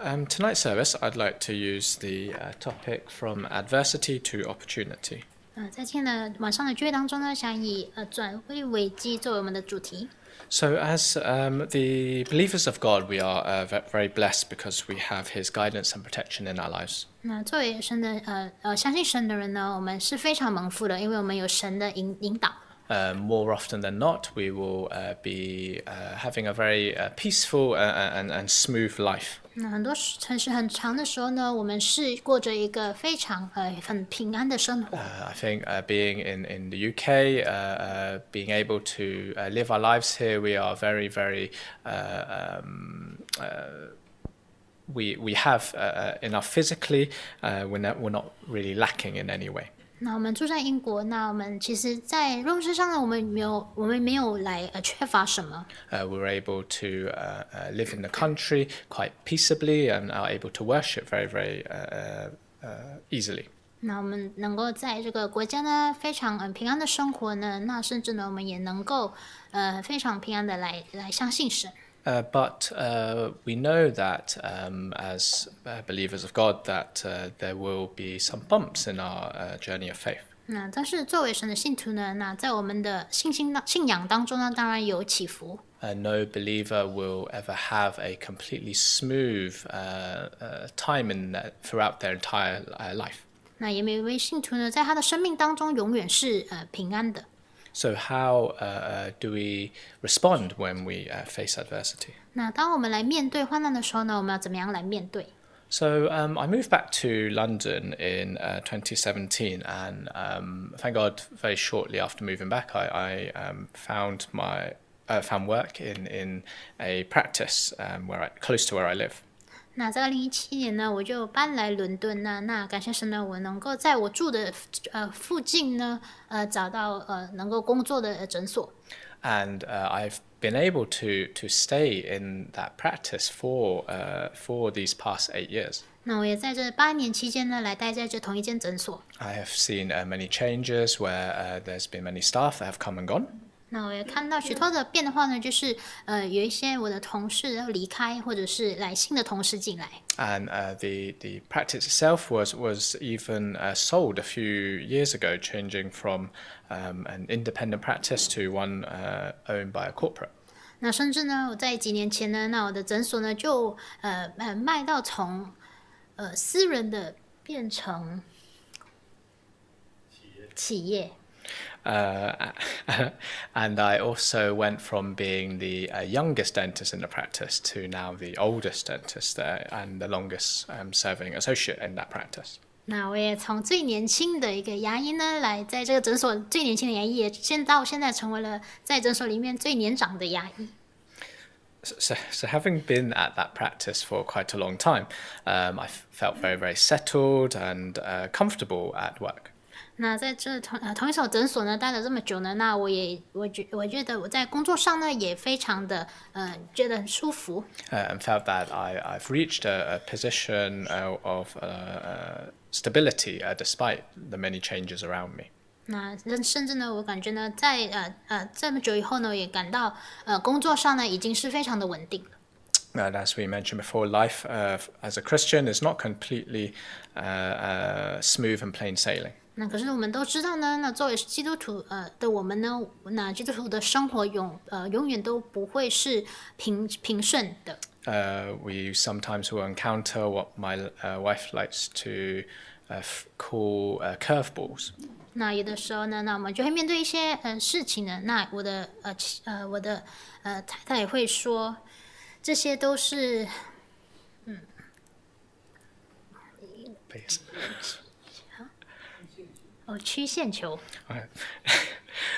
Tonight's service, I'd like to use the topic from adversity to opportunity. 在今天的晚上的聚会当中呢，想以转危为机作为我们的主题。So, as the believers of God, we are very blessed because we have His guidance and protection in our lives. 那作为神的相信神的人呢，我们是非常蒙福的，因为我们有神的引导。More often than not, we will be having a very peaceful and smooth life. 那很多城市很长的时候呢，我们是过着一个非常很平安的生活。I think being in the UK, being able to live our lives here, we are very we have enough physically. We're not really lacking in any way. 那我们住在英国，那我们其实，在肉身上呢，我们没有来缺乏什么。We're able to live in the country quite peaceably and are able to worship very easily. 那我们能够在这个国家呢非常平安的生活呢，那甚至呢我们也能够非常平安的来相信神。But we know that as believers of God that there will be some bumps in our journey of faith. 那但是作为神的信徒呢，那在我们的信仰当中呢，当然有起伏。No believer will ever have a completely smooth time throughout their entire life. 那也没有一位信徒呢，在他的生命当中永远是平安的。So how do we respond when we face adversity? 那当我们来面对患难的时候呢，我们要怎么样来面对？ So I moved back to London in 2017, and thank God, very shortly after moving back, I found work in a practice close to where I live. 那在2017年呢，我就搬来伦敦呢。那感谢神呢，我能够在我住的附近呢，找到能够工作的诊所。And I've been able to stay in that practice for these past 8 years. 那我也在这8年期间呢，来待在这同一间诊所。I have seen many changes where there's been many staff that have come and gone. 那我也看到许多的变化呢，就是有一些我的同事要离开，或者是来新的同事进来。And the practice itself was even sold a few years ago, changing from an independent practice to one owned by a corporate. 那甚至呢，我在几年前呢，那我的诊所呢就卖到从私人的变成企业。And I also went from being the youngest dentist in the practice to now the oldest dentist there and the longest serving associate in that practice. 那我也从最年轻的一个牙医呢，来在这个诊所最年轻的牙医，也到现在成为了在诊所里面最年长的牙医。So having been at that practice for quite a long time, I felt very settled and comfortable at work. 那在这同一所诊所呢待了这么久呢，那我觉得我在工作上呢也非常的觉得很舒服。And felt that I've reached a position of stability despite the many changes around me. 那甚至呢，我感觉呢，在这么久以后呢，也感到工作上呢已经是非常的稳定了。And as we mentioned before, life as a Christian is not completely smooth and plain sailing. 那可是我们都知道呢，那作为基督徒的我们呢，那基督徒的生活永远都不会是平顺的。We sometimes will encounter what my wife likes to call curveballs. 那有的时候呢，那我们就会面对一些事情呢。那我的太太也会说，这些都是曲线球。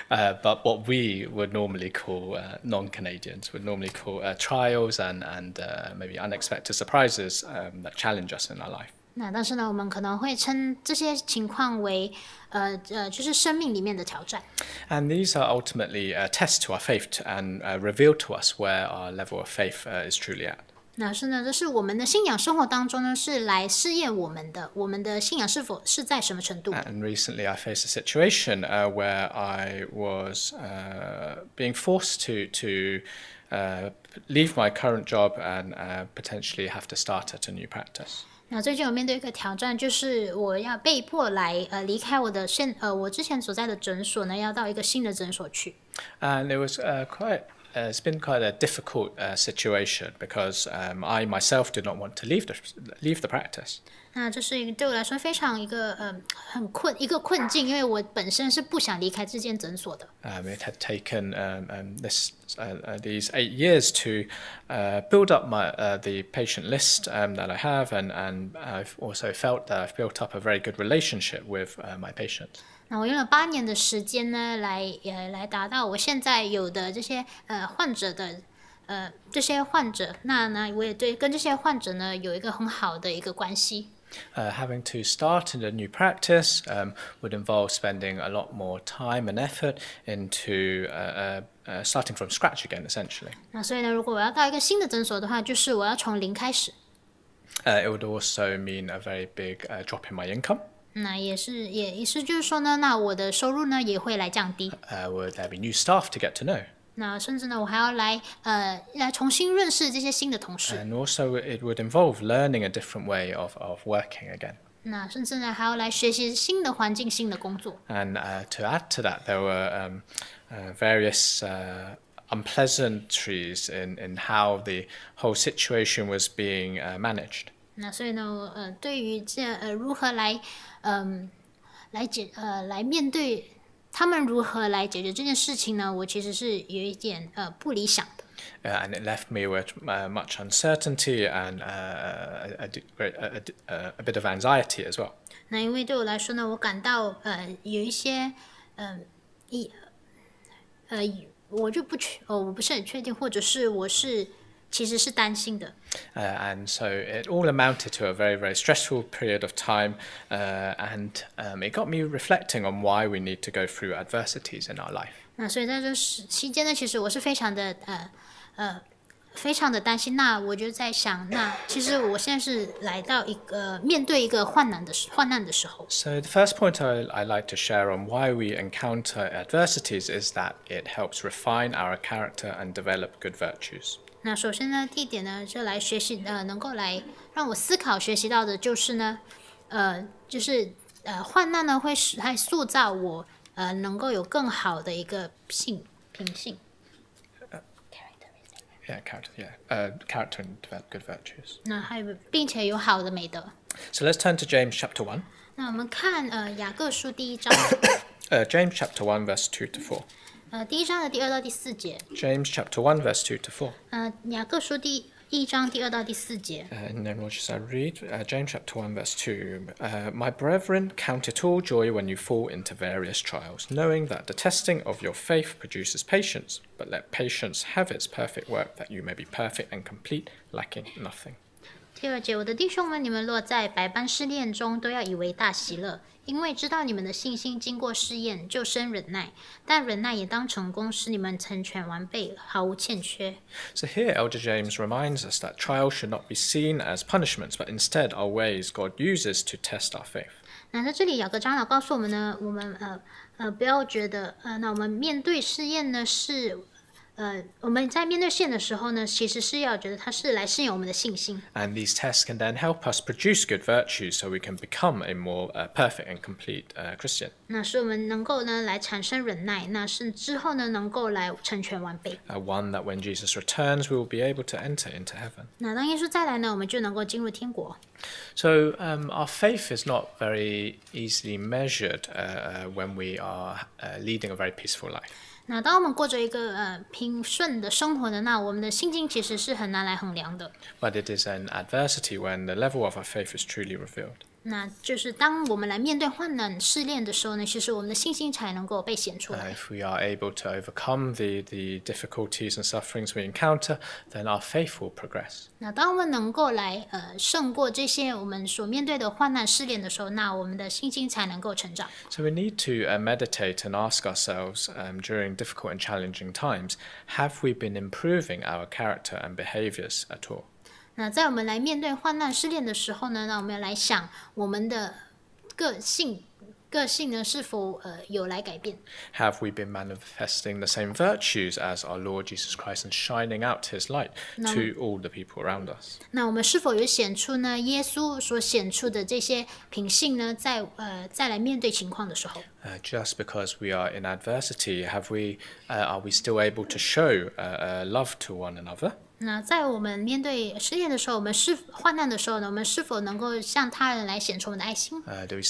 But what we would normally call non-Canadians would normally call trials and maybe unexpected surprises that challenge us in our life. 那但是呢，我们可能会称这些情况为就是生命里面的挑战。And these are ultimately tests to our faith and reveal to us where our level of faith is truly at. 那是呢，这是我们的信仰生活当中呢，是来试验我们的信仰是否是在什么程度。And recently, I faced a situation where I was being forced to leave my current job and potentially have to start at a new practice. 那最近我面对一个挑战，就是我要被迫来离开我之前所在的诊所呢，要到一个新的诊所去。And it was it's been quite a difficult situation because I myself did not want to leave the practice. 那这是对我来说非常一个困境，因为我本身是不想离开这间诊所的。It had taken these 8 years to build up the patient list that I have, and I've also felt that I've built up a very good relationship with my patients. 那我用了8年的时间呢，来达到我现在有的这些患者，那我也跟这些患者呢有一个很好的一个关系。Having to start in a new practice would involve spending a lot more time and effort into starting from scratch again, essentially. 那所以呢，如果我要到一个新的诊所的话，就是我要从零开始。It would also mean a very big drop in my income. 那也是就是说呢，那我的收入呢也会来降低。Would there be new staff to get to know? 那甚至呢，我还要来重新认识这些新的同事。And also it would involve learning a different way of working again. 那甚至呢，还要来学习新的环境、新的工作。And to add to that, there were various unpleasantries in how the whole situation was being managed. 那所以呢，对于如何来面对他们如何来解決這件事情呢？我其實是有一點不理想的。And it left me with much uncertainty and a bit of anxiety as well. 那因為對我來說呢，我感到有一些我不是很確定，或者是其實是擔心的。And so it all amounted to a very, very stressful period of time, and it got me reflecting on why we need to go through adversities in our life. 那所以在这期間呢，其實我是非常的擔心。那我就在想，那其實我現在是來到面對一個患難的時候。So the first point I like to share on why we encounter adversities is that it helps refine our character and develop good virtues. 那首先呢，第一点呢，就来学习能够来让我思考学习到的就是呢，患難呢会塑造我能够有更好的一个品性。Character and develop good virtues. 那还有并且有好的美德。So let's turn to James chapter 1. 那我们看雅各书第1章。James chapter 1 verse 2 to 4. 第1章的第2到第4节。James chapter 1 verse 2 to 4. 雅各書第1章第2到第4節。And then we'll just read James chapter 1 verse 2. My brethren, count it all joy when you fall into various trials, knowing that the testing of your faith produces patience. But let patience have its perfect work, that you may be perfect and complete, lacking nothing. 第2節，我的弟兄們，你們落在百般試煉中，都要以為大喜樂，因為知道你們的信心經過試驗，就生忍耐。但忍耐也當成功，使你們成全完備，毫無欠缺。So here, Elder James reminds us that trials should not be seen as punishments, but instead are ways God uses to test our faith. 那在这里，雅各长老告訴我們呢，我們不要覺得那我們面對試驗呢是。我們在面對試驗的時候呢，其實是要覺得它是來試驗我們的信心。And these tests can then help us produce good virtues, so we can become a more perfect and complete Christian. 那使我們能夠呢來產生忍耐，那是之後呢能夠來成全完備。One that when Jesus returns, we will be able to enter into heaven. 那當耶穌再來呢，我們就能夠進入天國。So our faith is not very easily measured when we are leading a very peaceful life. 那当我们过着一个平顺的生活呢，那我们的心境其实是很难来衡量的。But it is an adversity when the level of our faith is truly revealed. 那就是当我们来面对患难试炼的时候呢，其实我们的信心才能够被显出来。If we are able to overcome the difficulties and sufferings we encounter, then our faith will progress. 那当我们能够来胜过这些我们所面对的患难试炼的时候，那我们的信心才能够成长。So we need to meditate and ask ourselves during difficult and challenging times, have we been improving our character and behaviors at all? 那在我们来面对患难试炼的时候呢，那我们要来想我们的个性个性呢是否有来改变？ Have we been manifesting the same virtues as our Lord Jesus Christ and shining out his light to all the people around us? 那我们是否有显出呢耶稣所显出的这些品性呢？再来面对情况的时候， Just because we are in adversity, are we still able to show love to one another? 那在我们面对试炼的时候，我们患难的时候呢，我们是否能够向他人来显出我们的爱心？ Do we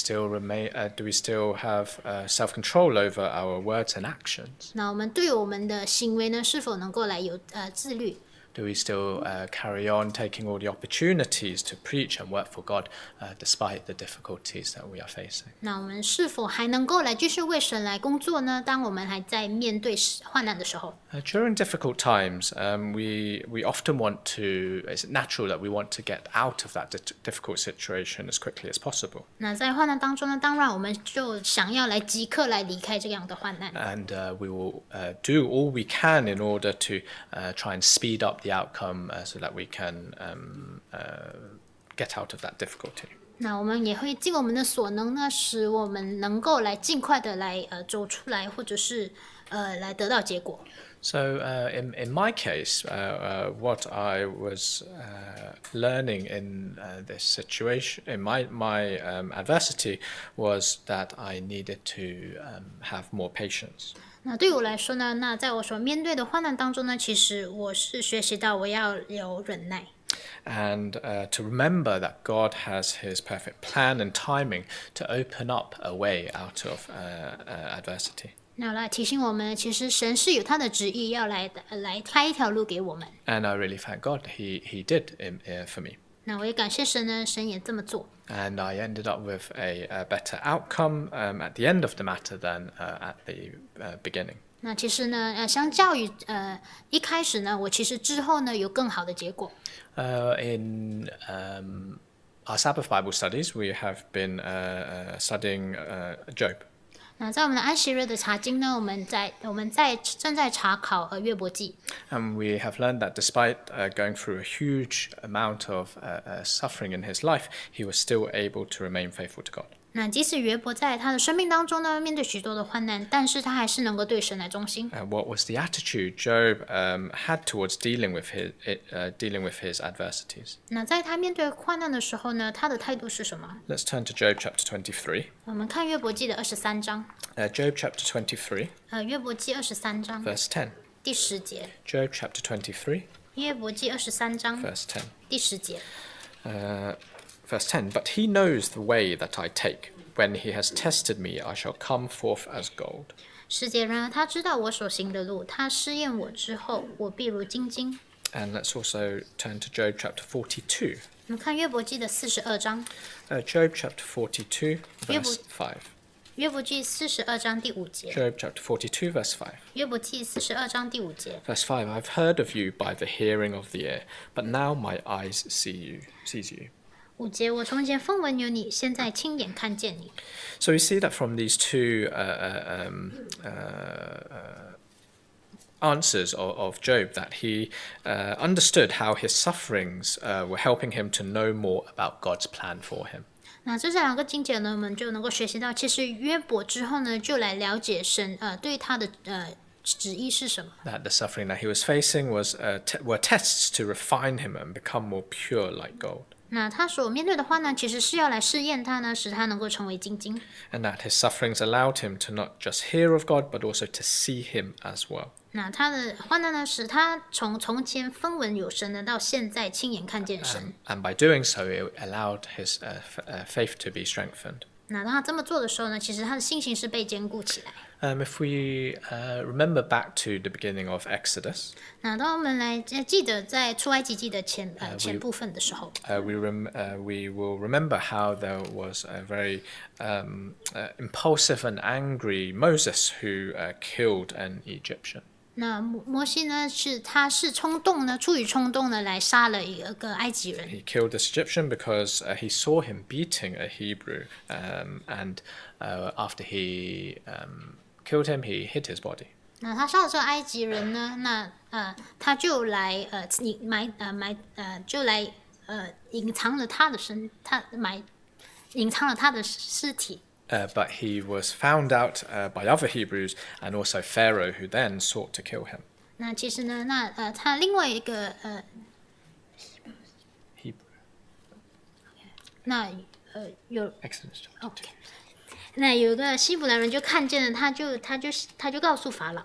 still have self-control over our words and actions? 那我们对我们的行为呢，是否能够来有自律？ Do we still carry on taking all the opportunities to preach and work for God despite the difficulties that we are facing? 那我们是否还能够来继续为神来工作呢？当我们还在面对患难的时候， During difficult times, we often want to. It's natural that we want to get out of that difficult situation as quickly as possible. 那在患难当中呢，当然我们就想要来即刻来离开这样的患难。 And we will do all we can in order to try and speed up the outcome so that we can get out of that difficulty. 那我们也会尽我们的所能呢，使我们能够来尽快的来走出来，或者是来得到结果。 So in my case, what I was learning in this situation, in my adversity, was that I needed to have more patience. 那对我来说呢，那在我所面对的患难当中呢，其实我是学习到我要有忍耐。 And to remember that God has his perfect plan and timing to open up a way out of adversity. 那来提醒我们，其实神是有他的旨意，要来开一条路给我们。 And I really thank God he did for me. 那我也感谢神呢，神也这么做。 And I ended up with a better outcome at the end of the matter than at the beginning. 那其实呢，相较于一开始呢，我其实之后呢有更好的结果。In our Sabbath Bible studies, we have been studying Job. 那在我们的安息日的查经呢，我们正在查考约伯记。 And we have learned that despite going through a huge amount of suffering in his life, he was still able to remain faithful to God. 那即使约伯在他的生命当中呢，面对许多的患难，但是他还是能够对神来忠心。 What was the attitude Job had towards dealing with his adversities? 那在他面对患难的时候呢，他的态度是什么？ Let's turn to Job chapter 23. 我们看约伯记的23章。 Job chapter 23, 约伯记23章 verse 10. 第10节。 Job chapter 23, 约伯记23章 verse 10. 第10节。 Verse 10. But he knows the way that I take. When he has tested me, I shall come forth as gold. 10节，然而他知道我所行的路，他试验我之后，我必如金晶。 And let's also turn to Job chapter 42. 我们看约伯记的42章。 Job chapter 42, verse 5. 约伯记42章第5节。 Job chapter 42, verse 5. 约伯记42章第5节。 Verse 5. I've heard of you by the hearing of the ear, but now my eyes sees you. 5节，我从前风闻有你，现在亲眼看见你。 So we see that from these two answers of Job, that he understood how his sufferings were helping him to know more about God's plan for him. 那这两个经节呢，我们就能够学习到，其实约伯之后呢，就来了解神对他的旨意是什么。 That the suffering that he was facing were tests to refine him and become more pure like gold. 那他所面对的患难，其实是要来试验他呢，使他能够成为精金。 And that his sufferings allowed him to not just hear of God, but also to see him as well. 那他的患难呢，使他从前风闻有神的，到现在亲眼看见神。 And by doing so, it allowed his faith to be strengthened. 那当他这么做的时候呢，其实他的信心是被坚固起来。 If we remember back to the beginning of Exodus, 那当我们来记得在出埃及记的前部分的时候， we will remember how there was a very impulsive and angry Moses who killed an Egyptian. 那摩西呢，他是出于冲动呢，来杀了一个埃及人。 He killed this Egyptian because he saw him beating a Hebrew, and after he killed him, he hid his body. 那他杀了这个埃及人呢，那他就来隐藏了他的尸体。But he was found out by other Hebrews and also Pharaoh, who then sought to kill him. 那其实呢，他另外一个Hebrew. 那有 Exodus chapter 2. OK，那有个希伯来人就看见了，他就告诉法老。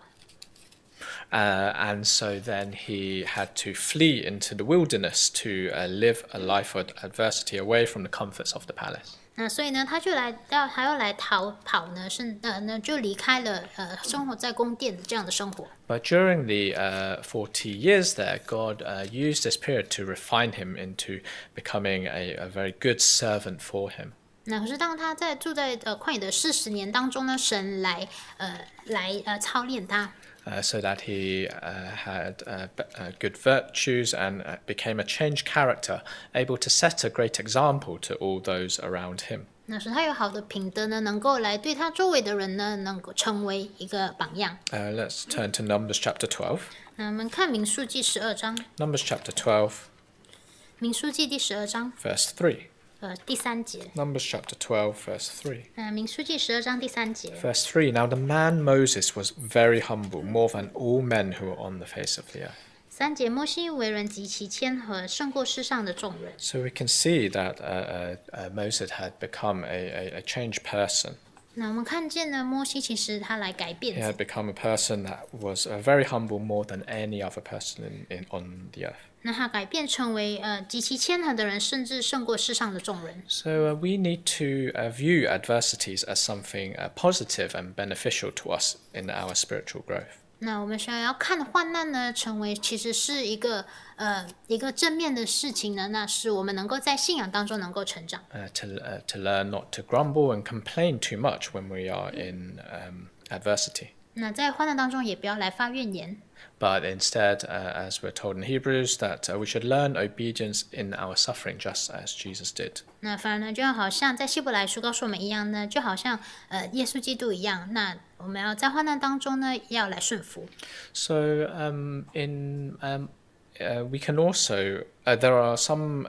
And so then he had to flee into the wilderness to live a life of adversity away from the comforts of the palace. 那所以呢，他要来逃跑呢，就离开了生活在宫殿的这样的生活。But during the 40 years there, God used this period to refine him into becoming a very good servant for him. 那可是当他住在旷野的40年当中呢，神来操练他。So that he had good virtues and became a changed character, able to set a great example to all those around him. 那使他有好的品德呢，能够来对他周围的人呢，能够成为一个榜样。Let's turn to Numbers chapter 12. 那我们看民数记12章。Numbers chapter 12, 民数记第12章， verse 3. 第3节。Numbers chapter 12, verse 3. 民数记12章第3节。Verse 3. Now the man Moses was very humble, more than all men who were on the face of the earth. 3节，摩西为人极其谦和，胜过世上的众人。So we can see that Moses had become a changed person. 那我们看见呢，摩西其实他来改 He 变 had become a person that was very humble, more than any other person on the earth. 那他改变成为极其谦和的人，甚至胜过世上的众人。So we need to view adversities as something positive and beneficial to us in our spiritual growth. 那我们需要看患难呢，成为其实是一个正面的事情呢，那是我们能够在信仰当中能够成长。To learn not to grumble and complain too much when we are in adversity. 那在患难当中也不要来发怨言。But instead, as we're told in Hebrews, that we should learn obedience in our suffering, just as Jesus did. 那反而呢，就好像在希伯来书告诉我们一样呢，就好像耶稣基督一样，那我们要在患难当中呢，要来顺服。So we can also there are some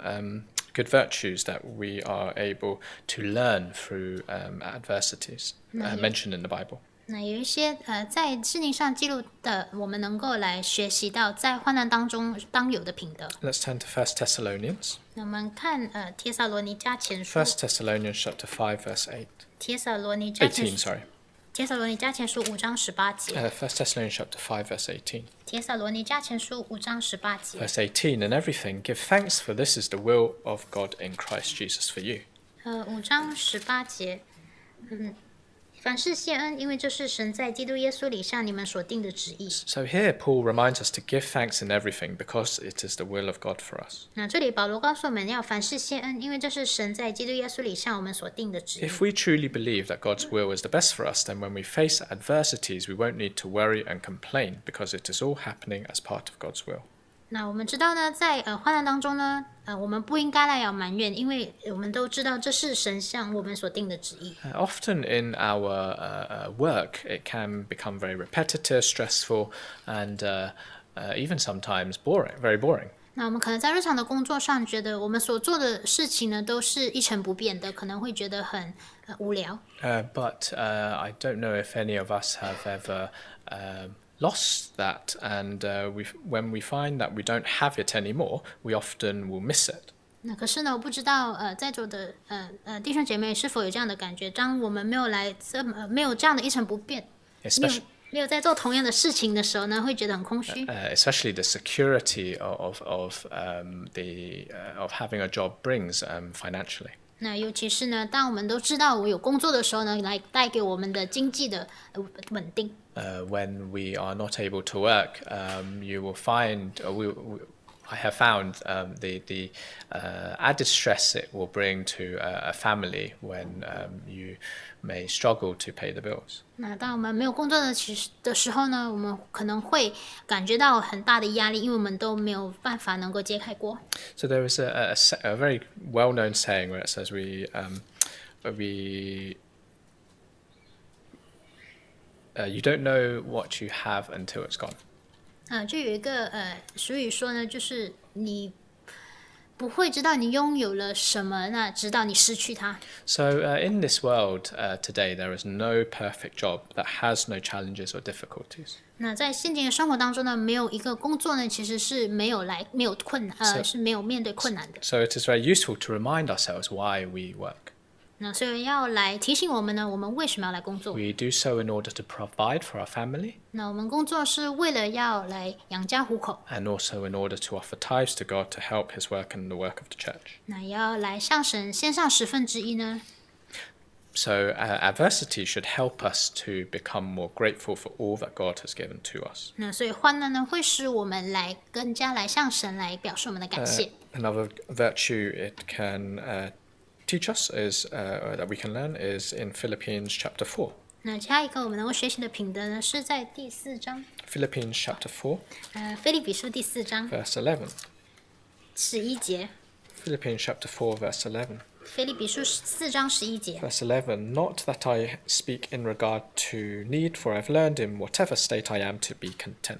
good virtues that we are able to learn through adversities mentioned in the Bible. 那有一些在圣经上记录的，我们能够来学习到在患难当中当有的品德。Let's turn to 1 Thessalonians. 那我们看帖撒罗尼迦前书。1 Thessalonians chapter 5 verse 8. 帖撒罗尼迦前18, 书。 sorry. 帖撒罗尼迦前书5章18节。1 Thessalonians chapter 5 verse 18. 帖撒罗尼迦前书5章18节。Verse 18, in everything give thanks, for this is the will of God in Christ Jesus for you. 5章18节，凡事谢恩，因为这是神在基督耶稣里向你们所定的旨意。So here Paul reminds us to give thanks in everything because it is the will of God for us. 那这里保罗告诉我们要凡事谢恩，因为这是神在基督耶稣里向我们所定的旨意。If we truly believe that God's will is the best for us, then when we face adversities, we won't need to worry and complain because it is all happening as part of God's will. 那我们知道呢，在患难当中呢，我们不应该来要埋怨，因为我们都知道这是神向我们所定的旨意。Often in our work, it can become very repetitive, stressful, and even sometimes boring, very boring. 那我们可能在日常的工作上，觉得我们所做的事情呢，都是一成不变的，可能会觉得很无聊。But I don't know if any of us have ever lost that, and when we find that we don't have it anymore, we often will miss it. 那可是呢，我不知道在座的弟兄姐妹是否有这样的感觉？当我们没有这样的一成不变，没有在做同样的事情的时候呢，会觉得很空虚。Especially the security of having a job brings financially. 那尤其是呢，当我们都知道我有工作的时候呢，来带给我们的经济的稳定。When we are not able to work, you will find I have found the added stress it will bring to a family when you may struggle to pay the bills. 那当我们没有工作的时候呢，我们可能会感觉到很大的压力，因为我们都没有办法能够揭开锅。So there is a very well-known saying where it says you don't know what you have until it's gone. 就有一个俗语说呢，就是你不会知道你拥有了什么，那直到你失去它。So in this world today, there is no perfect job that has no challenges or difficulties. 那在现今的生活当中呢，没有一个工作呢，其实是没有困难，是没有面对困难的。So it is very useful to remind ourselves why we work. 那所以要来提醒我们呢，我们为什么要来工作？ We do so in order to provide for our family. 那我们工作是为了要来养家糊口， And also in order to offer tithes to God to help His work and the work of the church. 那也要来向神献上1/10呢。So adversity should help us to become more grateful for all that God has given to us. 那所以患难呢，会使我们来更加来向神来表示我们的感谢。Another virtue it can teach us is that we can learn is in Philippians chapter 4. 那其他一个我们能够学习的品德呢，是在第4章， Philippians chapter 4, 腓立比书第4章 verse 11. 11节， Philippians chapter 4, verse 11. 腓立比书4章11节。Verse 11. Not that I speak in regard to need, for I've learned in whatever state I am to be content.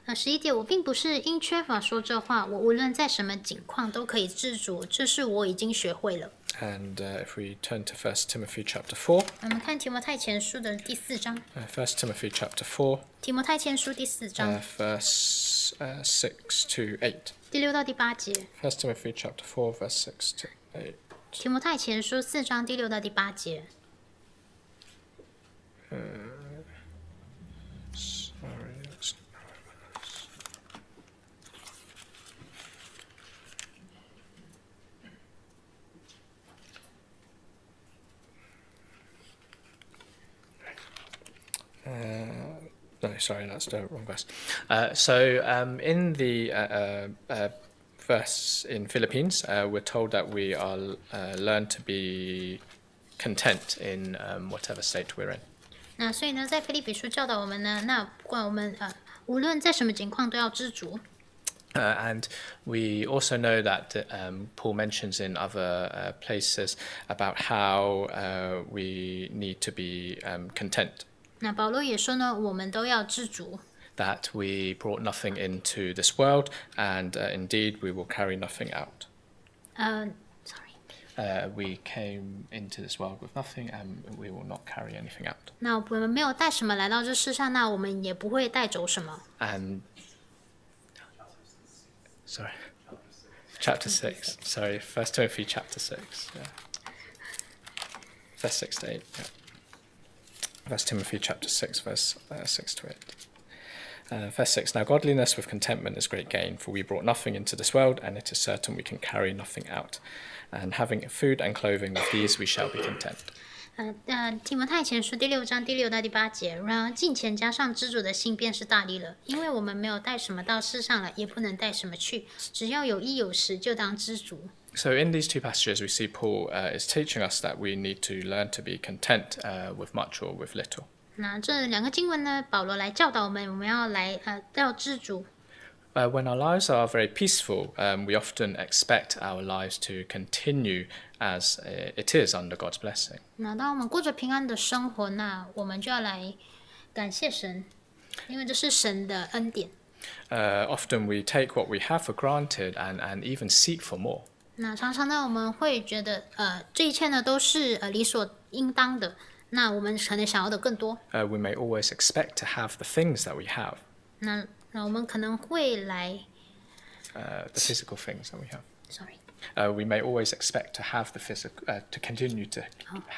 11节，我并不是因缺乏说这话，我无论在什么境况都可以知足，这是我已经学会了。And if we turn to 1 Timothy chapter 4, 我们看提摩太前书的第4章， 1 Timothy chapter 4, 提摩太前书第4章 verse 6 to 8. 第6到第8节， 1 Timothy chapter 4, verse 6 to 8. 提摩太前书4章第6到第8节。 Sorry, that's no, sorry, that's the wrong verse. In the verse in Philippines, we're told that we are learn to be content in whatever state we're in. 那所以呢，在腓立比书教导我们呢，那不管我们无论在什么情况都要知足。And we also know that Paul mentions in other places about how we need to be content. 那保罗也说呢，我们都要知足。That we brought nothing into this world, and indeed we will carry nothing out. We came into this world with nothing, and we will not carry anything out. 那我们没有带什么来到这世上，那我们也不会带走什么。And sorry, chapter 6. Sorry, 1 Timothy chapter 6. Yeah. Verse 6 to 8. Yeah. 1 Timothy chapter 6, verse 6 to 8. Verse 6. Now godliness with contentment is great gain, for we brought nothing into this world, and it is certain we can carry nothing out. And having food and clothing, with these we shall be content. 提摩太前书第6章第6到第8节，然而敬虔加上知足的心便是大利了，因为我们没有带什么到世上来，也不能带什么去，只要有衣有食，就当知足。So in these two passages, we see Paul is teaching us that we need to learn to be content with much or with little. 那这2个经文呢，保罗来教导我们，我们要来要知足。When our lives are very peaceful, we often expect our lives to continue as it is under God's blessing. 那当我们过着平安的生活，那我们就要来感谢神，因为这是神的恩典。Often we take what we have for granted and even seek for more. 那常常呢，我们会觉得这一切呢都是理所应当的。那我们可能想要的更多。We may always expect to have the things that we have. 那我们可能会来 The physical things that we have.，sorry， We may always expect to have the physical, to continue to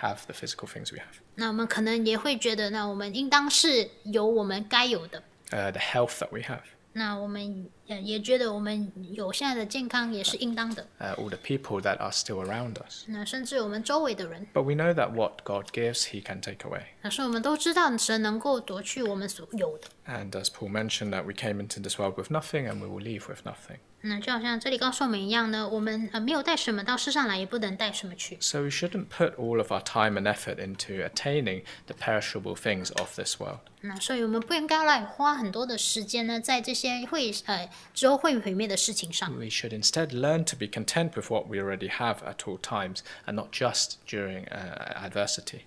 have the physical things we have. 那我们可能也会觉得，那我们应当是有我们该有的。The health that we have. 那我们也觉得我们有现在的健康也是应当的。All the people that are still around us. 那甚至我们周围的人， But we know that what God gives, He can take away. 可是我们都知道神能够夺去我们所有的。 And as Paul mentioned, that we came into this world with nothing and we will leave with nothing. 那就好像这里告诉我们一样呢，我们没有带什么到世上来，也不能带什么去。 So we shouldn't put all of our time and effort into attaining the perishable things of this world. 那所以我们不应该来花很多的时间呢，在这些之后会毁灭的事情上。 We should instead learn to be content with what we already have at all times and not just during adversity.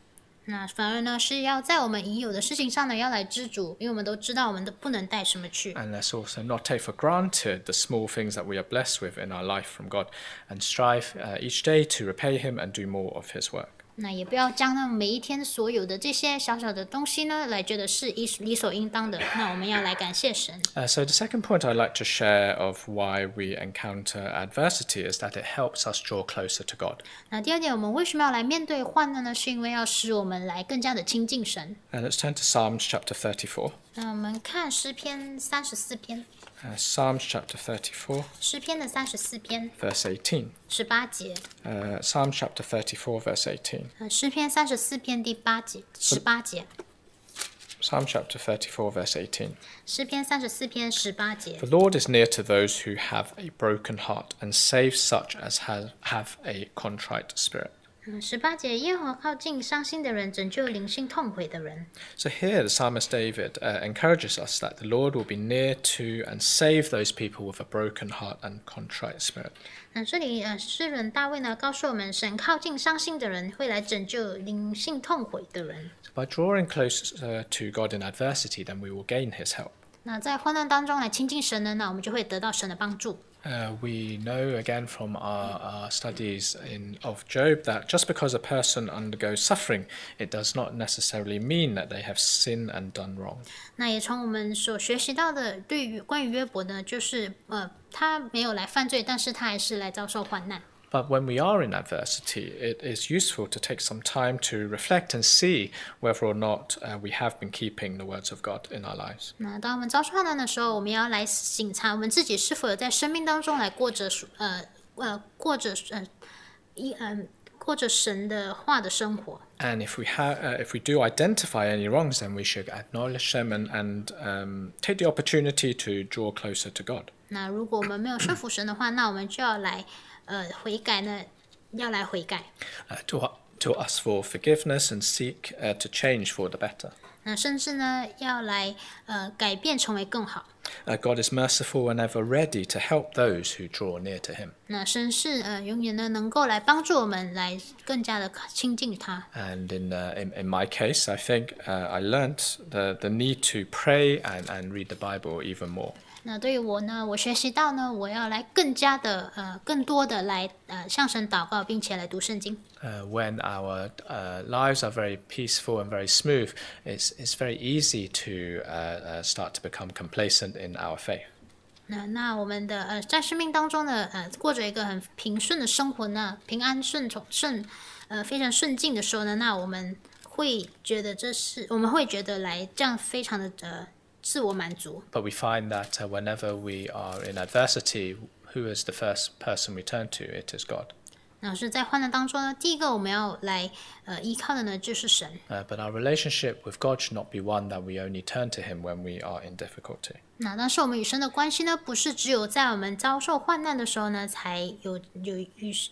那反而呢是要在我们已有的事情上呢要来知足，因为我们都知道我们都不能带什么去。And let's also not take for granted the small things that we are blessed with in our life from God, and strive each day to repay Him and do more of His work. 那也不要将呢每一天所有的这些小小的东西呢来觉得是理所应当的。那我们要来感谢神。So the second point I'd like to share of why we encounter adversity is that it helps us draw closer to God. 那第二点，我们为什么要来面对患难呢？是因为要使我们来更加的亲近神。And let's turn to Psalms chapter 34. 那我们看诗篇34篇。Psalms chapter 34, 诗篇的34篇 verse 18. 18节。Psalms chapter 34, verse 18. 诗篇34篇第8节18节。Psalm chapter 34, verse 18. 诗篇34篇18节。 The Lord is near to those who have a broken heart and saves such as have a contrite spirit. 18节，耶和华靠近伤心的人，拯救灵性痛悔的人。 So here the psalmist David encourages us that the Lord will be near to and save those people with a broken heart and contrite spirit. 那这里诗人大卫呢告诉我们，神靠近伤心的人，会来拯救灵性痛悔的人。 By drawing closer to God in adversity, then we will gain His help. 那在患难当中来亲近神呢，那我们就会得到神的帮助。 We know again from our studies of Job that just because a person undergoes suffering, it does not necessarily mean that they have sinned and done wrong. 那也从我们所学习到的，对于关于约伯呢，就是他没有来犯罪，但是他还是来遭受患难。 But when we are in adversity, it is useful to take some time to reflect and see whether or not we have been keeping the words of God in our lives. 那当我们遭受患难的时候，我们要来省察我们自己是否有在生命当中来过着神的话的生活。 And if we do identify any wrongs, then we should acknowledge them and take the opportunity to draw closer to God. 那如果我们没有顺服神的话，那我们就要来悔改呢，要来悔改。To ask for forgiveness and seek to change for the better. 那甚至呢，要来改变，成为更好。 God is merciful and ever ready to help those who draw near to Him. 那神是永远呢能够来帮助我们，来更加的亲近他。 And in my case, I think I learnt the need to pray and read the Bible even more. 那对于我呢，我学习到呢，我要来更加的更多的来向神祷告，并且来读圣经。 When our lives are very peaceful and very smooth, it's very easy to start to become complacent in our faith. 那我们的在生命当中呢，过着一个很平顺的生活呢，平安非常顺境的时候呢，那我们会觉得我们会觉得来这样非常的自我满足。 But we find that whenever we are in adversity, who is the first person we turn to? It is God. 那是在患难当中呢，第一个我们要来依靠的呢就是神。 But our relationship with God should not be one that we only turn to Him when we are in difficulty. 那但是我们与神的关系呢，不是只有在我们遭受患难的时候呢，才有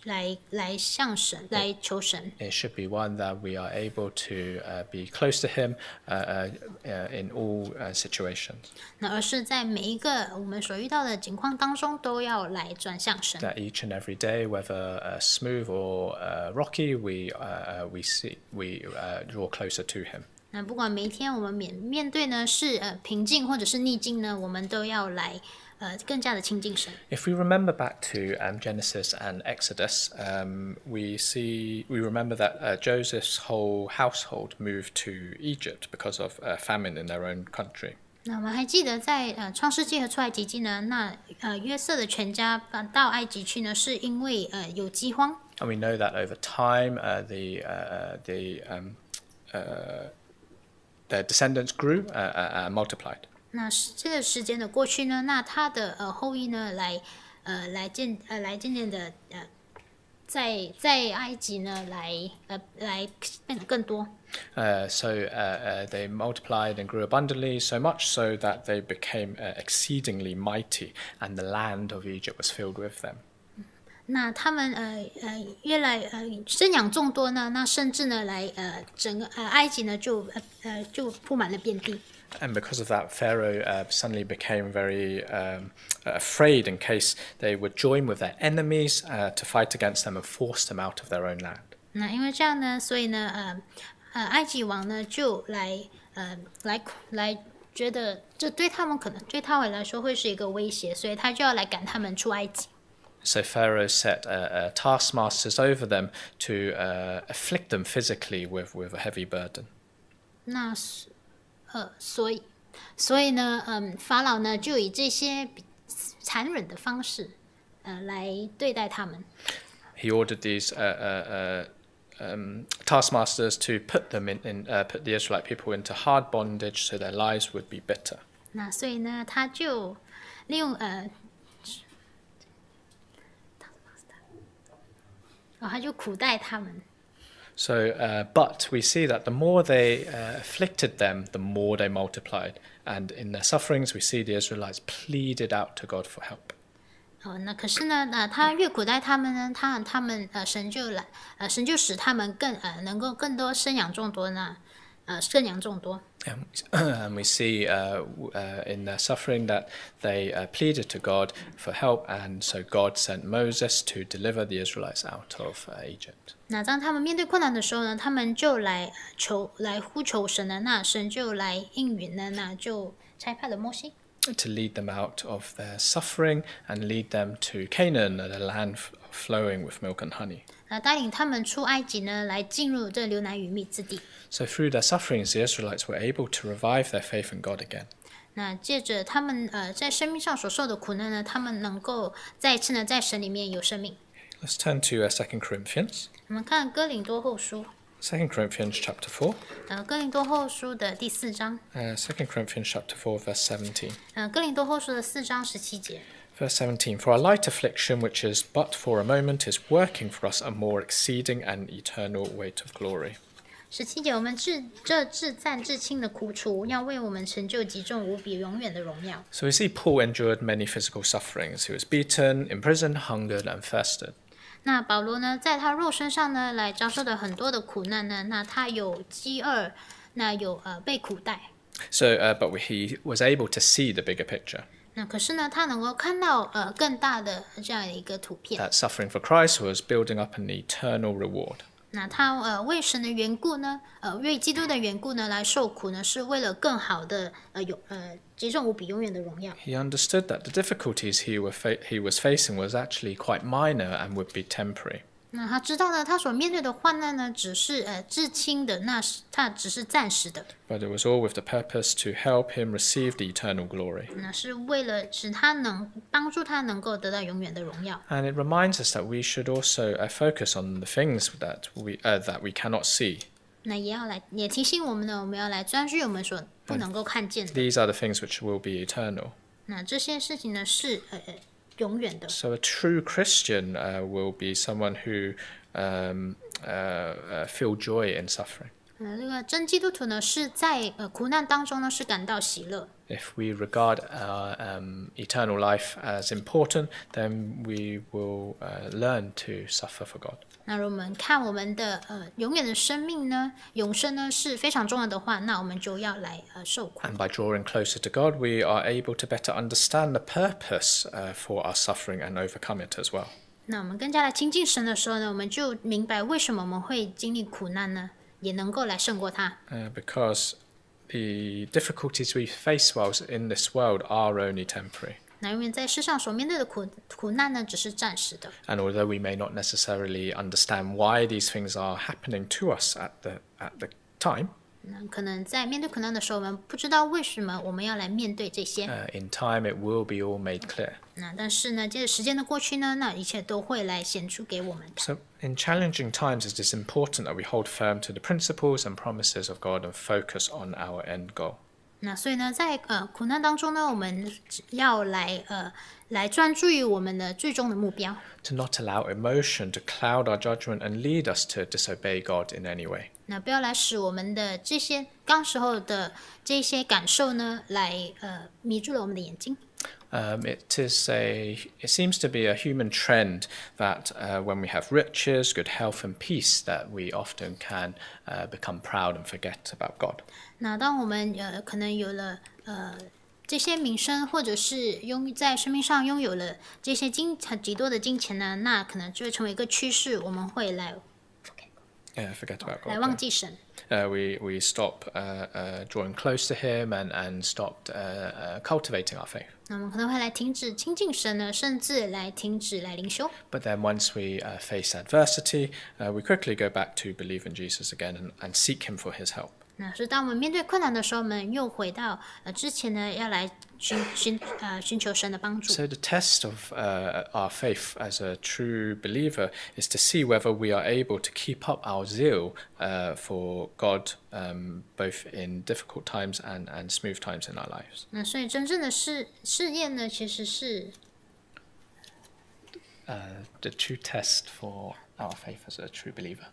来向神来求神。 It should be one that we are able to be close to Him in all situations. 那而是在每一个我们所遇到的情况当中，都要来转向神。 That each and every day, whether smooth or rocky, we draw closer to Him. 那不管每一天我们面对呢是平静或者是逆境呢，我们都要来更加的亲近神。 If we remember back to Genesis and Exodus, we remember that Joseph's whole household moved to Egypt because of famine in their own country. 那我们还记得在创世纪和出埃及记呢，那约瑟的全家到埃及去呢，是因为有饥荒。 And we know that over time, their descendants grew and multiplied. 那这个时间的过去呢，那他的后裔呢，来渐渐的在埃及呢，来变得更多。So they multiplied and grew abundantly, so much so that they became exceedingly mighty, and the land of Egypt was filled with them. 那他们越来生养众多呢，那甚至呢整个埃及呢就铺满了遍地。 And because of that, Pharaoh suddenly became very afraid in case they would join with their enemies to fight against them and force them out of their own land. 那因为这样呢，所以呢埃及王呢就来觉得这对他们对他们来说会是一个威胁，所以他就要来赶他们出埃及。So Pharaoh set taskmasters over them to afflict them physically with a heavy burden. 那所以呢，法老呢就以这些残忍的方式，来对待他们。He ordered these taskmasters to put the Israelite people into hard bondage, so their lives would be bitter. 那所以呢，他就利用他就苦待他们。So, but we see that the more they afflicted them, the more they multiplied. And in their sufferings, we see the Israelites pleaded out to God for help. 那可是呢，他越苦待他们呢，他们神就使他们能够更多生养众多呢，生养众多。And we see in their suffering that they pleaded to God for help, and so God sent Moses to deliver the Israelites out of Egypt. 那当他们面对困难的时候呢，他们就来呼求神呢，那神就来应允呢，那就差派了摩西。To lead them out of their suffering and lead them to Canaan, a land flowing with milk and honey. 带领他们出埃及呢，来进入这流奶与蜜之地。So through their sufferings, the Israelites were able to revive their faith in God again. 那借着他们在生命上所受的苦难呢，他们能够再一次呢在神里面有生命。Let's turn to 2 Corinthians. 我们看哥林多后书。2 Corinthians chapter 4. 哥林多后书的第4章。2 Corinthians chapter 4, verse 17. 哥林多后书的4章17节。Verse 17, For our light affliction, which is but for a moment, is working for us a more exceeding and eternal weight of glory. 17节，我们这至暂至轻的苦楚，要为我们成就极重无比永远的荣耀。So we see Paul endured many physical sufferings. He was beaten, imprisoned, hungered, and fasted. 那保罗呢，在他肉身上呢，来遭受的很多的苦难呢，那他有饥饿，那有被苦待。So, but he was able to see the bigger picture. 那可是呢，他能够看到更大的这样的一个图片。That suffering for Christ was building up an eternal reward. 那他为神的缘故呢，为基督的缘故呢，来受苦呢，是为了更好的极重无比永远的荣耀。He understood that the difficulties he was facing was actually quite minor and would be temporary. 那他知道呢，他所面对的患难呢，只是至轻的，那是他只是暂时的。But it was all with the purpose to help him receive the eternal glory. 那是为了使他帮助他能够得到永远的荣耀。And it reminds us that we should also focus on the things that we cannot see. 那也提醒我们呢，我们要来专注我们所不能够看见的。These are the things which will be eternal. 那这些事情呢，是永远的。So a true Christian will be someone who feel joy in suffering. 这个真基督徒呢，是在苦难当中呢，是感到喜乐。If we regard our eternal life as important, then we will learn to suffer for God. 那如果我们看我们的永远的生命呢，永生呢是非常重要的话，那我们就要来受苦。And by drawing closer to God, we are able to better understand the purpose for our suffering and overcome it as well. 那我们更加来亲近神的时候呢，我们就明白为什么我们会经历苦难呢，也能够来胜过它。Because the difficulties we face whilst in this world are only temporary. 那因为在世上所面对的苦难呢，只是暂时的。And although we may not necessarily understand why these things are happening to us at the time, 那可能在面对苦难的时候，我们不知道为什么我们要来面对这些。in time it will be all made clear. 那但是呢，接着时间的过去呢，那一切都会来显出给我们的。 So in challenging times, it is important that we hold firm to the principles and promises of God and focus on our end goal. 那所以呢，在苦难当中呢，我们要来专注于我们的最终的目标。To not allow emotion to cloud our judgment and lead us to disobey God in any way. 那不要来使我们的这些当时候的这些感受呢，来迷住了我们的眼睛。It seems to be a human trend that when we have riches, good health, and peace, that we often can become proud and forget about God. 那当我们可能有了这些名声，或者是在生命上拥有了这些极多的金钱呢，那可能就会成为一个趋势，我们会来 forget about God. 来忘记神。We stop drawing close to Him and stopped cultivating our faith. 那我们可能会来停止亲近神呢，甚至来停止来灵修。But then once we face adversity, we quickly go back to believe in Jesus again and seek Him for His help. 那是当我们面对困难的时候，我们又回到之前呢，要来寻求神的帮助。So the test of our faith as a true believer is to see whether we are able to keep up our zeal for God, both in difficult times and smooth times in our lives. 那所以真正的试验呢，其实是The true test for our faith as a true believer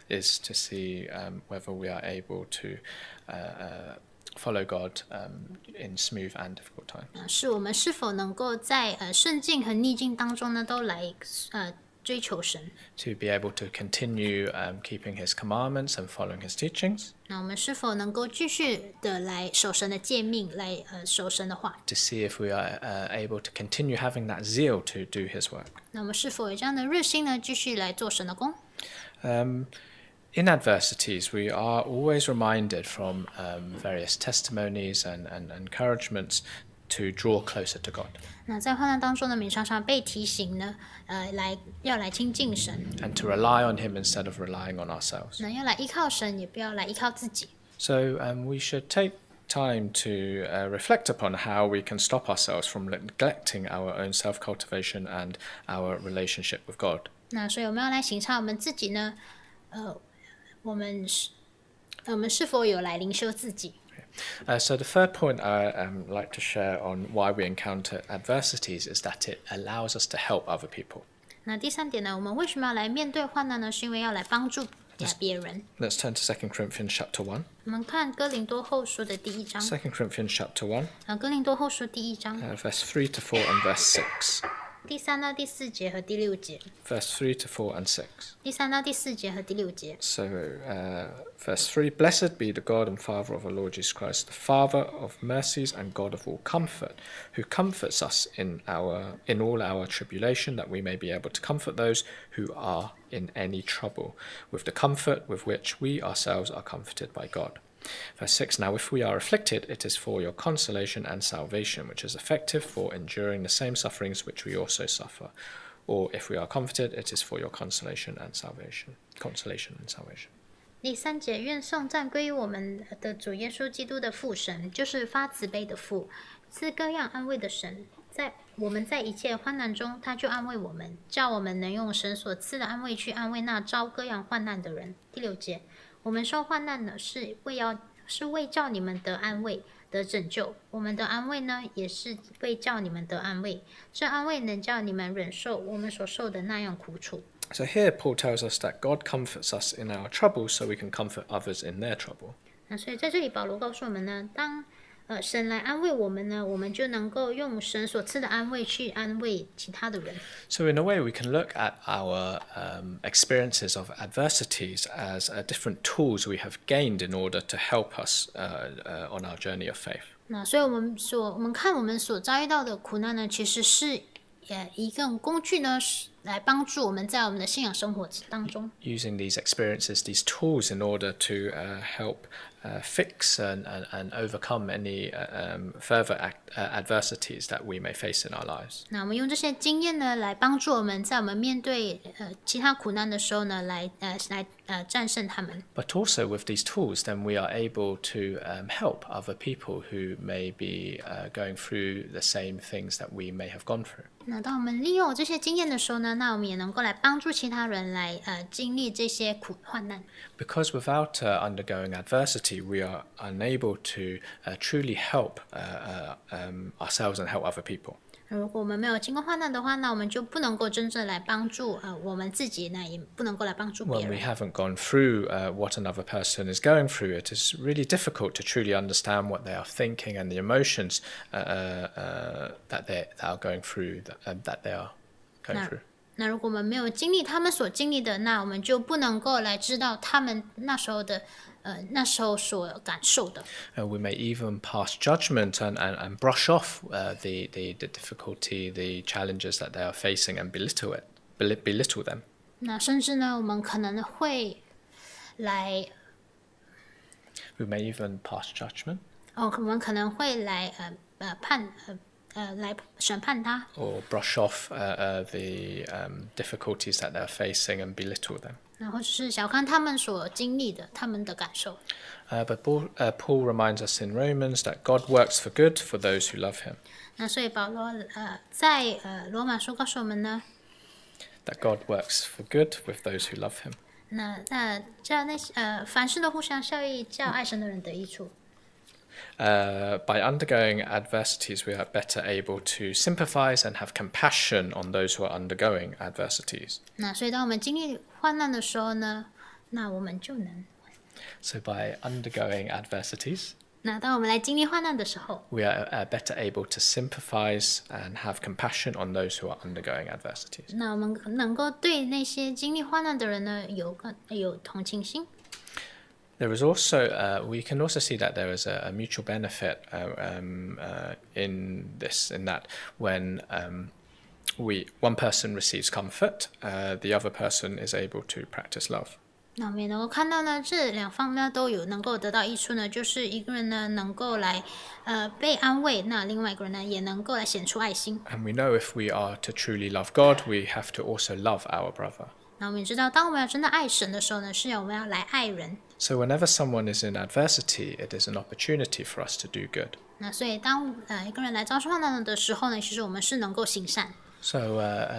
is to see whether we are able to follow God in smooth and difficult times. 是我们是否能够在顺境和逆境当中呢，都来追求神。To be able to continue keeping His commandments and following His teachings. 那我们是否能够继续的来守神的诫命，来守神的话？ To see if we are able to continue having that zeal to do His work. 那我们是否有这样的热心呢，继续来做神的工？ In adversities, we are always reminded from various testimonies and encouragements to draw closer to God. 那在患难当中呢，我们常常被提醒呢，要来亲近神， And to rely on Him instead of relying on ourselves. 那要来依靠神，也不要来依靠自己。 So we should take time to reflect upon how we can stop ourselves from neglecting our own self-cultivation and our relationship with God. 那所以我们要来省察我们自己呢，我们是否有来灵修自己？ So the third point I like to share on why we encounter adversities is that it allows us to help other people. 那第三点呢，我们为什么要来面对患难呢？是因为要来帮助别人。 Let's turn to 2 Corinthians chapter 1. 我们看哥林多后书的第1章。 2 Corinthians chapter 1, 哥林多后书第1章， verse 3 to 4 and verse 6. 第3到第4节和第6节。Verse 3 to 4 and 6. 第3到第4节和第6节。 So, verse 3, Blessed be the God and Father of our Lord Jesus Christ, the Father of mercies and God of all comfort, who comforts us in all our tribulation, that we may be able to comfort those who are in any trouble, with the comfort with which we ourselves are comforted by God. Verse 6, Now if we are afflicted, it is for your consolation and salvation, which is effective for enduring the same sufferings which we also suffer. Or if we are comforted, it is for your consolation and salvation. Consolation and salvation. 第3节，愿颂赞归于我们的主耶稣基督的父神，就是发慈悲的父，赐各样安慰的神。我们在一切患难中，他就安慰我们，叫我们能用神所赐的安慰去安慰那遭各样患难的人。第6节，我们受患难呢，是为叫你们得安慰，得拯救。我们的安慰呢，也是为叫你们得安慰。这安慰能叫你们忍受我们所受的那样苦楚。So here Paul tells us that God comforts us in our trouble so we can comfort others in their trouble. 那所以在这里保罗告诉我们呢，当神来安慰我们呢，我们就能够用神所赐的安慰去安慰其他的人。So in a way, we can look at our experiences of adversities as different tools we have gained in order to help us on our journey of faith. 那所以我们看我们所遭遇到的苦难呢，其实是一个工具呢，来帮助我们在我们的信仰生活当中。Using these experiences, these tools, in order to help fix and overcome any further adversities that we may face in our lives. 那我们用这些经验呢，来帮助我们在我们面对其他苦难的时候呢，来战胜他们。But also with these tools, then we are able to help other people who may be going through the same things that we may have gone through. 那当我们利用这些经验的时候呢，那我们也能够来帮助其他人来经历这些患难。Because without undergoing adversity, we are unable to truly help ourselves and help other people. 如果我们没有经过患难的话，那我们就不能够真正来帮助我们自己，那也不能够来帮助别 When we 人。 haven't gone through what another person is going through, it is really difficult to truly understand what they are thinking and the emotions that they are going through, that they are going through. 那如果我们没有经历他们所经历的，那我们就不能够来知道他们那时候所感受的。We may even pass judgment and brush off the difficulty, the challenges that they are facing and belittle them. 那甚至呢，我们可能会来， We may even pass judgment 我们可能会来来审判他， or brush off the difficulties that they're facing and belittle them. 那或者是小看他们所经历的，他们的感受。But Paul reminds us in Romans that God works for good for those who love him. 那所以保罗在罗马书告诉我们呢， That God works for good with those who love him. 叫凡事都互相效益，叫爱神的人得益处。By undergoing adversities, we are better able to sympathize and have compassion on those who are undergoing adversities. 那所以当我们经历患难的时候呢，那我们就能， So by undergoing adversities, 那当我们来经历患难的时候， we are better able to sympathize and have compassion on those who are undergoing adversities. 那我们能够对那些经历患难的人呢有同情心。There is also, we can also see that there is a mutual benefit in this, in that when one person receives comfort, the other person is able to practice love. 那我们也能够看到呢，这两方呢都有能够得到益处呢，就是一个人呢能够来被安慰，那另外一个人呢也能够来显出爱心。 And we know if we are to truly love God, we have to also love our brother. 那我们也知道，当我们要真的爱神的时候呢，是我们要来爱人。 So whenever someone is in adversity, it is an opportunity for us to do good. 那所以当一个人来遭受患难的时候呢，其实我们是能够行善。 So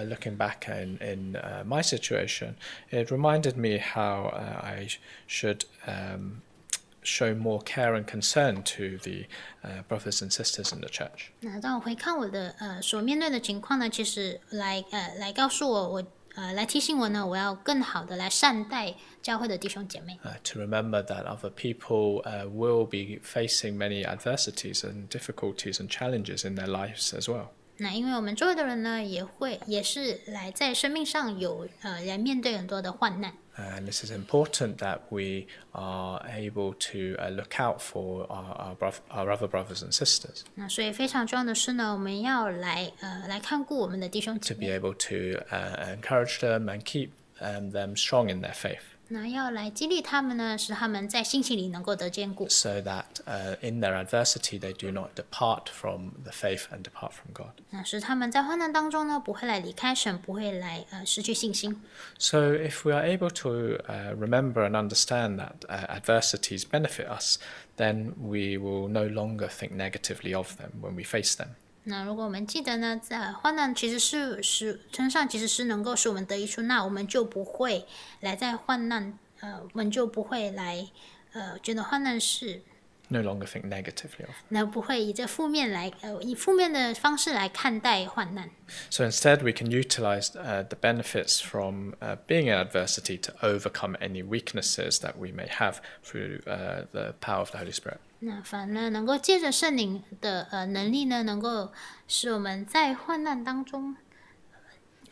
looking back in my situation, it reminded me how I should show more care and concern to the brothers and sisters in the church. 那当我回看我的所面对的情况呢，其实来告诉我来提醒我呢，我要更好的来善待教会的弟兄姐妹。To remember that other people will be facing many adversities and difficulties and challenges in their lives as well. 那因为我们周围的人呢，也是来在生命上有来面对很多的患难。 And this is important that we are able to look out for our other brothers and sisters. 那所以非常重要的是呢，我们要来看顾我们的弟兄 To 姐 be 妹， able to encourage them and keep them strong in their faith. 那要来激励他们呢，使他们在信心里能够得坚固。 So that in their adversity they do not depart from the faith and depart from God. 那使他们在患难当中呢，不会来离开神，不会来失去信心。 So if we are able to remember and understand that adversities benefit us, then we will no longer think negatively of them when we face them. 那如果我们记得呢，在患难其实身上其实是能够使我们得益处，那我们就不会来在患难，我们就不会来觉得患难是， No longer think negatively of them. 那不会以这负面来以负面的方式来看待患难。 So instead, we can utilize the benefits from being in adversity to overcome any weaknesses that we may have through the power of the Holy Spirit. 那反而能够借着圣灵的能力呢，能够使我们在患难当中，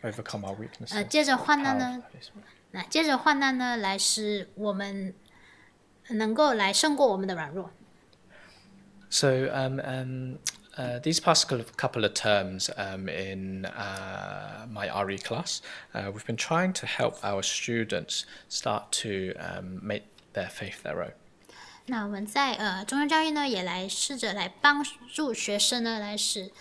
Overcome our weaknesses. 借着患难 Power 呢 of the Holy Spirit. 那借着患难呢，来使我们能够来胜过我们的软弱。 So these past couple of terms in my RE class, we've been trying to help our students start to make their faith their own. 那我们在中央教育呢，也来试着来帮助学生呢，来使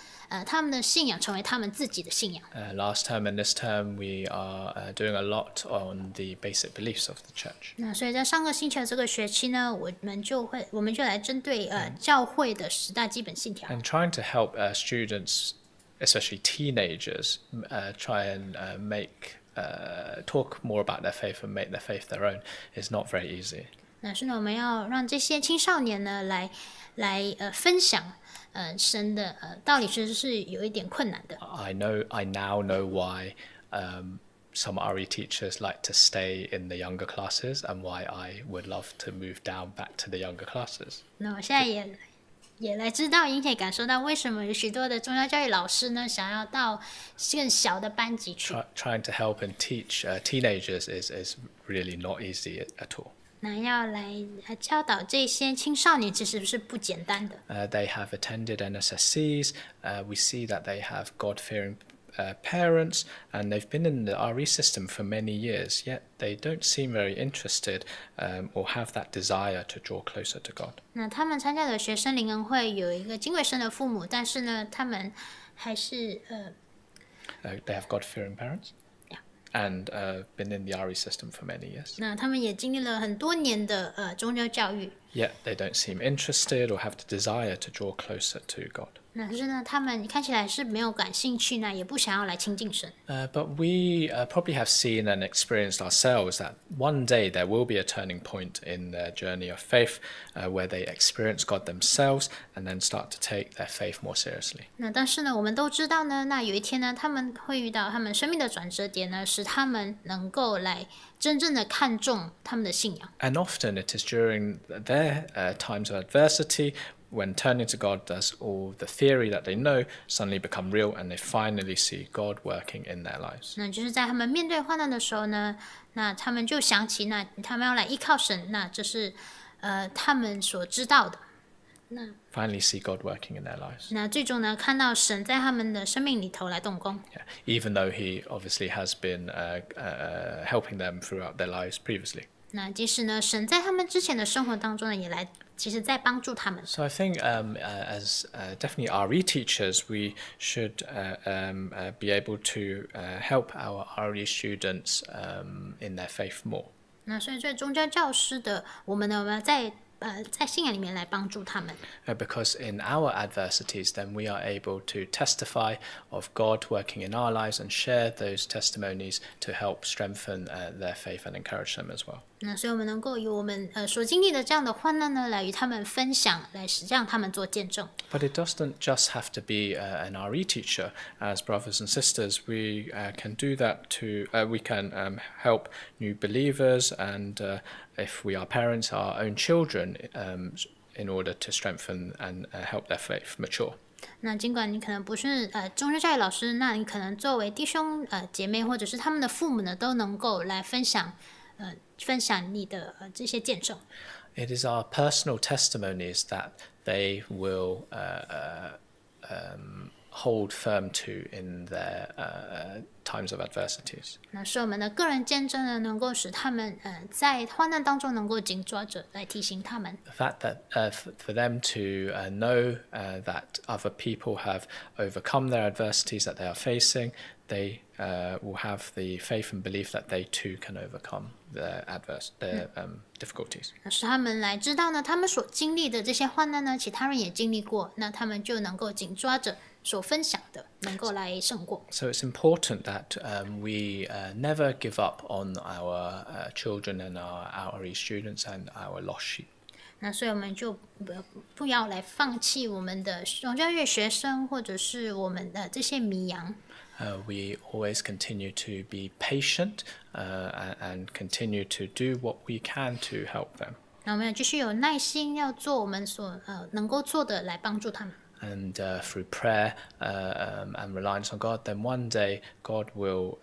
他们的信仰成为他们自己的信仰。 Last term and this term, we are doing a lot on the basic beliefs of the church. 那所以在上个星期的这个学期呢，我们就来针对教会的10大基本信条。 And trying to help students, especially teenagers, try and talk more about their faith and make their faith their own is not very easy. 那是呢，我们要让这些青少年呢，来分享神的道理，其实是有一点困难的。 I now know why some RE teachers like to stay in the younger classes and why I would love to move down back to the younger classes. 那我现在也来知道，也可以感受到为什么有许多的宗教教育老师呢，想要到更小的班级去。 Trying to help and teach teenagers is really not easy at all. 那要来教导这些青少年，其实是不简单的。 They have attended NSSCs. We see that they have God-fearing parents, and they've been in the RE system for many years, yet they don't seem very interested or have that desire to draw closer to God. 那他们参加的学生灵恩会有一个敬畏神的父母，但是呢，他们还是They have God-fearing parents. And been in the RE system for many years. 那他们也经历了很多年的宗教教育。Yet they don't seem interested or have the desire to draw closer to God. 那可是呢，他们看起来是没有感兴趣呢，也不想要来亲近神。But we probably have seen and experienced ourselves that one day there will be a turning point in their journey of faith where they experience God themselves and then start to take their faith more seriously. 那但是呢，我们都知道呢，那有一天呢，他们会遇到他们生命的转折点呢，使他们能够来真正的看重他们的信仰。And often it is during their times of adversity when turning to God does all the theory that they know suddenly become real and they finally see God working in their lives. 那就是在他们面对患难的时候呢，那他们就想起，那他们要来依靠神，那这是他们所知道的。那 Finally see God working in their lives. 那最终呢，看到神在他们的生命里头来动工。Yeah. Even though He obviously has been helping them throughout their lives previously. 那即使呢，神在他们之前的生活当中呢，也来，其实在帮助他们。So I think as definitely RE teachers, we should be able to help our RE students in their faith more. 那所以，作为宗教教师的我们呢，我们要在信仰里面来帮助他们。Because in our adversities, then we are able to testify of God working in our lives and share those testimonies to help strengthen their faith and encourage them as well. 那所以我们能够以我们所经历的这样的患难呢，来与他们分享，来让他们做见证。But it doesn't just have to be an RE teacher. As brothers and sisters, we can do that to. We can help new believers, and if we are parents, our own children, in order to strengthen and help their faith mature. 那尽管你可能不是宗教教育老师，那你可能作为弟兄姐妹或者是他们的父母呢，都能够来分享你的这些见证。It is our personal testimonies that they will hold firm to in their times of adversities. 那是我们的个人见证呢，能够使他们在患难当中能够紧抓着，来提醒他们。The fact that for them to know that other people have overcome their adversities that they are facing, they will have the faith and belief that they too can overcome their difficulties. 使他们来知道呢，他们所经历的这些患难呢，其他人也经历过，那他们就能够紧抓着所分享的，能够来胜过。So it's important that we never give up on our children and our RE students and our lost sheep. 那所以我们就不要来放弃我们的宗教乐学生，或者是我们的这些迷羊。We always continue to be patient and continue to do what we can to help them. 那我们要继续有耐心，要做我们所能够做的，来帮助他们。And through prayer and reliance on God, then one day God will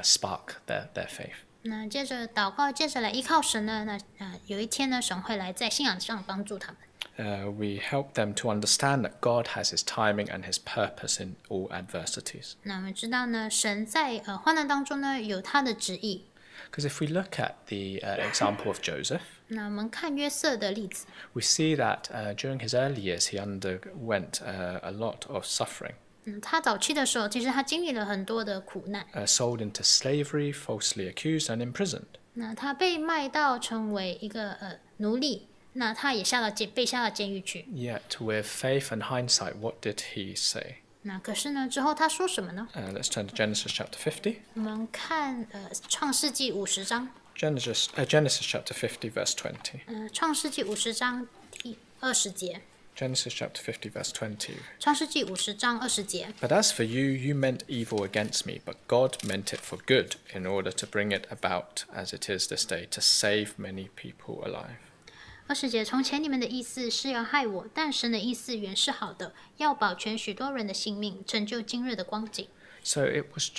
spark their faith. 那接着祷告，接着来依靠神呢，那有一天呢，神会来在信仰上帮助他们。We help them to understand that God has His timing and His purpose in all adversities. 那我们知道呢，神在患难当中呢，有他的旨意。Because if we look at the example of Joseph, 那我们看约瑟的例子， we see that during his early years he underwent a lot of suffering. 他早期的时候，其实他经历了很多的苦难。Sold into slavery, falsely accused and imprisoned. 那他被卖到成为一个奴隶，那他也被下到监狱去。Yet with faith and hindsight, what did he say? 那可是呢，之后他说什么呢？ Let's turn to Genesis chapter 50. 我们看创世纪50章。Genesis chapter 50 verse 20. 创世纪50章第20节。Genesis chapter 50 verse 20. 创世纪50章20节。But as for you, you meant evil against me, but God meant it for good, in order to bring it about as it is this day, to save many people alive. 20节，从前你们的意思是要害我，但神的意思原是好的，要保全许多人的性命，成就今日的光景。So it was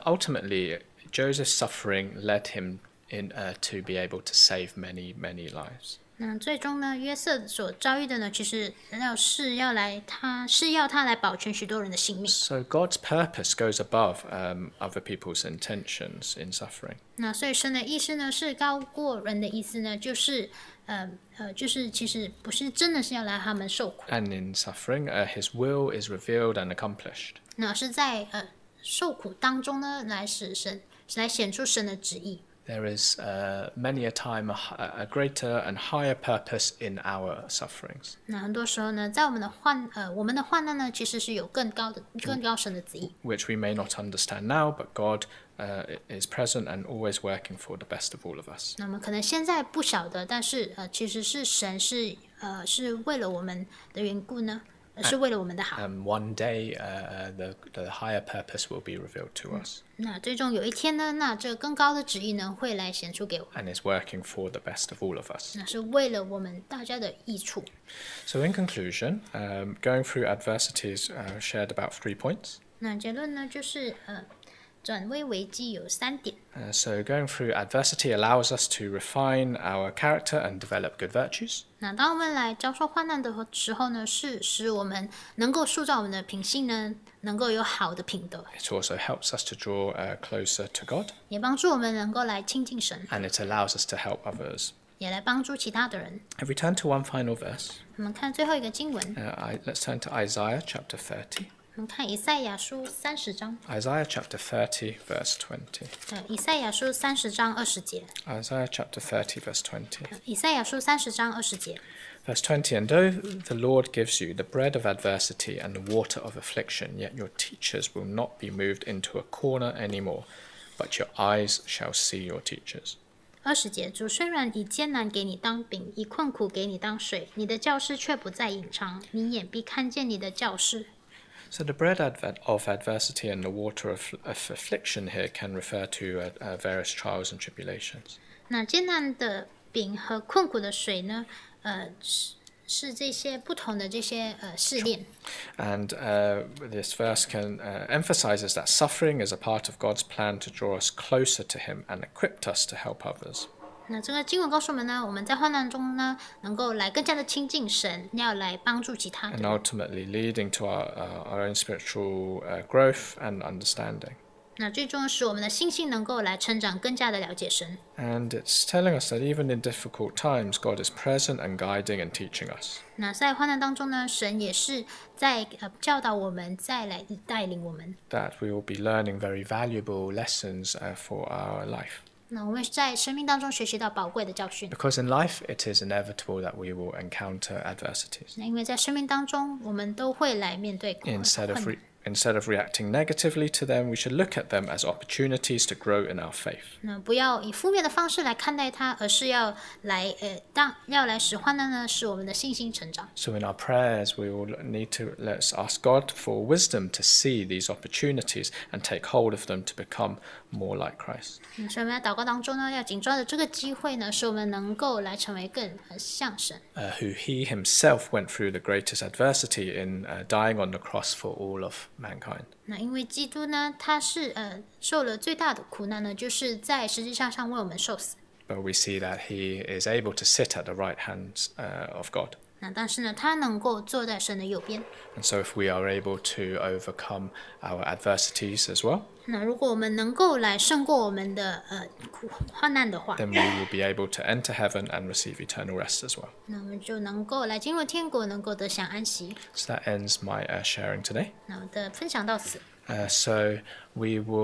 ultimately Joseph's suffering led him to be able to save many lives. 那最终呢，约瑟所遭遇的呢，其实要他来保全许多人的性命。So God's purpose goes above other people's intentions in suffering. 那所以神的意思呢，是高过人的意思呢，就是其实不是真的是要来他们受苦。And in suffering, His will is revealed and accomplished. 那是在受苦当中呢，来显出神的旨意。There is many a time a greater and higher purpose in our sufferings. 那很多时候呢，在我们的患难呢，其实是有更高深的旨意。Which we may not understand now, but God is present and always working for the best of all of us. 那么可能现在不晓得，但是其实是神是为了我们的缘故呢，是为了我们的好。One day, the higher purpose will be revealed to us. 那最终有一天呢，那这更高的旨意呢，会来显出给我们。And is working for the best of all of us. 那是为了我们大家的益处。So in conclusion, going through adversities shared about 3 points. 那结论呢，就是转危为机有3点。So going through adversity allows us to refine our character and develop good virtues. 那当我们来遭受患难的时候呢，是使我们能够塑造我们的品性呢，能够有好的品德。It also helps us to draw closer to God. 也帮助我们能够来亲近神。And it allows us to help others. 也来帮助其他的人。If we turn to one final verse, 我们看最后一个经文。let's turn to Isaiah chapter 30. 我们看以赛亚书30章。Isaiah chapter 30, verse 20. 以赛亚书30章20节。Isaiah chapter 30, verse 20. 以赛亚书30章20节。Verse 20, And though the Lord gives you the bread of adversity and the water of affliction, yet your teachers will not be moved into a corner anymore, but your eyes shall see your teachers. 20节，主虽然以艰难给你当饼，以困苦给你当水，你的教师却不再隐藏，你眼必看见你的教师。So the bread of adversity and the water of affliction here can refer to various trials and tribulations. 那艰难的饼和困苦的水呢，是这些不同的这些试炼。And this verse emphasizes that suffering is a part of God's plan to draw us closer to Him and equip us to help others. 那这个经文告诉我们呢，我们在患难中呢，能够来更加的亲近神，要来帮助其他的 And 人。 ultimately leading to our own spiritual growth and understanding. 那最终使我们的信心能够来成长，更加的了解神。And it's telling us that even in difficult times, God is present and guiding and teaching us. 那在患难当中呢，神也是在教导我们，再来带领我们。 That we will be learning very valuable lessons for our life. 那我们在生命当中学习到宝贵的教训。 Because in life, it is inevitable that we will encounter adversities. 那因为在生命当中，我们都会来面对困难。 Instead of reacting negatively to them, we should look at them as opportunities to grow in our faith. 那不要以负面的方式来看待它，而是要来使患难呢，使我们的信心成长。 So in our prayers, we will let's ask God for wisdom to see these opportunities and take hold of them to become more like Christ. 所以我们在祷告当中呢，要紧抓着这个机会呢，使我们能够来成为更像神。 Who He Himself went through the greatest adversity in dying on the cross for all of mankind. 那因为基督呢，他是受了最大的苦难呢，就是在十字架上为我们受死。 But we see that He is able to sit at the right hand of God. 那但是呢，他能够坐在神的右边。 And so if we are able to overcome our adversities as well, 那如果我们能够来胜过我们的患难的话， then we will be able to enter heaven and receive eternal rest as well. 那我们就能够来进入天国，能够得享安息。 So that ends my sharing today. 那我的分享到此。So we will